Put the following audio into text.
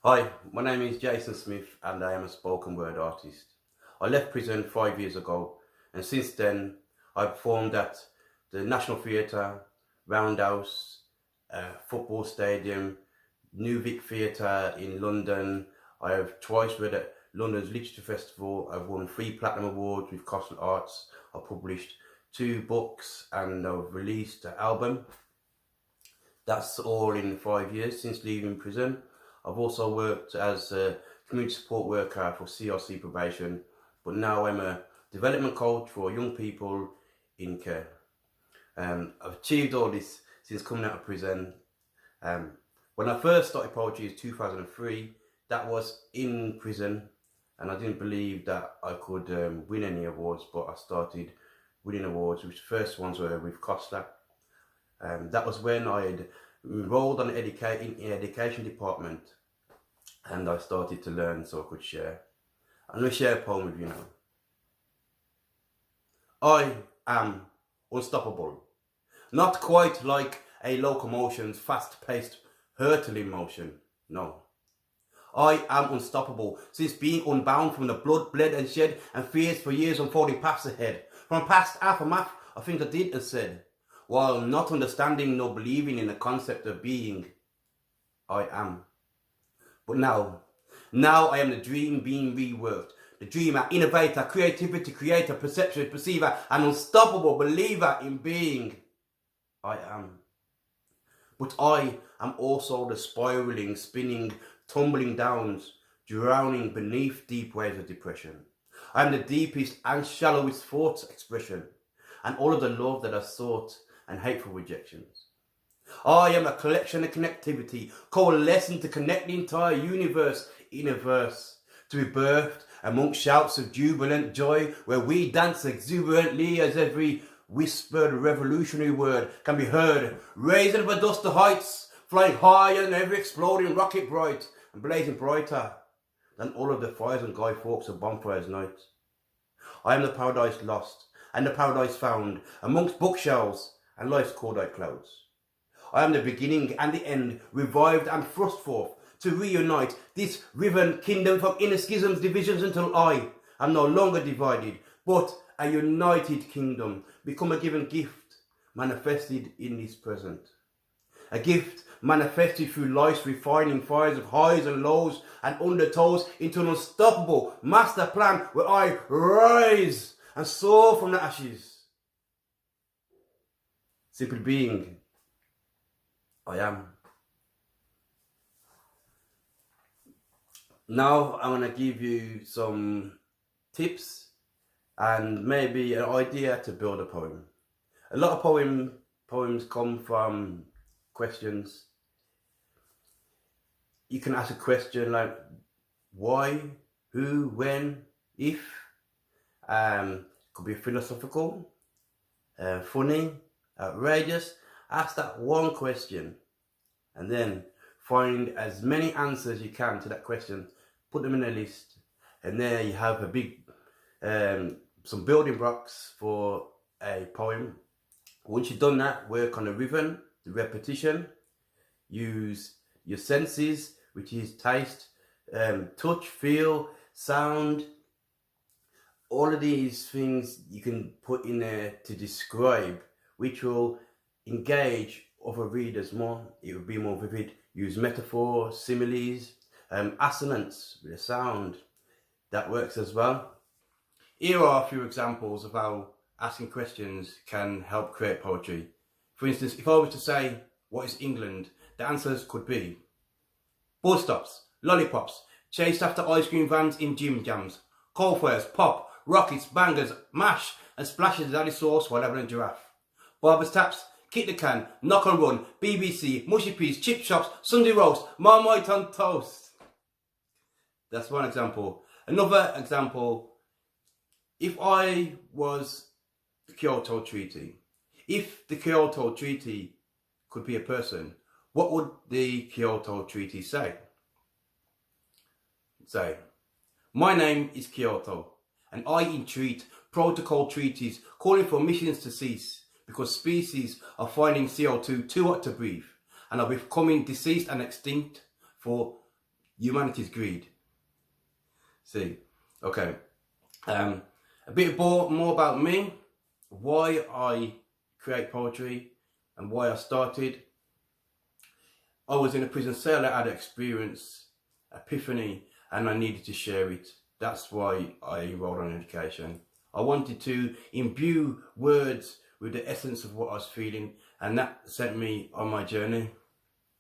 Hi, my name is Jason Smith and I am a spoken word artist. I left prison 5 years ago and since then I performed at the National Theatre, Roundhouse, Football Stadium, New Vic Theatre in London. I have twice read at London's Literature Festival. I've won 3 Platinum Awards with Coastal Arts. I've published 2 books and I've released an album. That's all in 5 years since leaving prison. I've also worked as a community support worker for CRC probation, but now I'm a development coach for young people in care. I've achieved all this since coming out of prison. When I first started poetry in 2003, that was in prison, and I didn't believe that I could win any awards, but I started winning awards, which the first ones were with Costa. That was when I had enrolled in the education department and I started to learn so I could share. I'm going to share a poem with you now. I am unstoppable. Not quite like a locomotion's fast-paced hurtling motion, no. I am unstoppable since being unbound from the blood, bled and shed and fears for years unfolding paths ahead. From past aftermath of things I did and said. While not understanding nor believing in the concept of being, I am. But now I am the dream being reworked. The dreamer, innovator, creativity, creator, perception, perceiver, an unstoppable believer in being. I am. But I am also the spiraling, spinning, tumbling downs, drowning beneath deep waves of depression. I am the deepest and shallowest thoughts expression, and all of the love that I sought and hateful rejections. I am a collection of connectivity, coalescing to connect the entire universe in a verse, to be birthed amongst shouts of jubilant joy, where we dance exuberantly as every whispered revolutionary word can be heard, raising up a dust to heights, flying higher than every exploding rocket bright, and blazing brighter than all of the fires on Guy Fawkes of bonfires night. I am the paradise lost, and the paradise found, amongst bookshelves and life's cordite clouds. I am the beginning and the end, revived and thrust forth to reunite this riven kingdom from inner schisms, divisions, until I am no longer divided, but a united kingdom, become a given gift, manifested in this present. A gift manifested through life's refining fires of highs and lows and undertows into an unstoppable master plan where I rise and soar from the ashes. Simply being, I am. Now I'm going to give you some tips and maybe an idea to build a poem. A lot of poems come from questions. You can ask a question like why, who, when, if. Could be philosophical, funny, outrageous. Ask that one question and then find as many answers you can to that question. Put them in a list, and there you have a big some building blocks for a poem. Once you've done that, work on the rhythm, the repetition. Use your senses, which is taste, touch, feel, sound. All of these things you can put in there to describe, which will engage other readers more. It will be more vivid. Use metaphor, similes, assonance with a sound. That works as well. Here are a few examples of how asking questions can help create poetry. For instance, if I was to say, what is England? The answers could be bus stops, lollipops, chased after ice cream vans in gym jams, coal flares, pop, rockets, bangers, mash, and splashes of daddy sauce while having a giraffe. Barber's taps, kick the can, knock and run, BBC, mushy peas, chip shops, Sunday roast, Marmite on toast. That's one example. Another example, if I was the Kyoto Treaty, if the Kyoto Treaty could be a person, what would the Kyoto Treaty say? Say, my name is Kyoto, and I entreat protocol treaties calling for emissions to cease because species are finding CO2 too hot to breathe and are becoming deceased and extinct for humanity's greed. See, okay. A bit more about me, why I create poetry and why I started. I was in a prison cell. I had an experience, epiphany, and I needed to share it. That's why I enrolled on education. I wanted to imbue words with the essence of what I was feeling, and that sent me on my journey.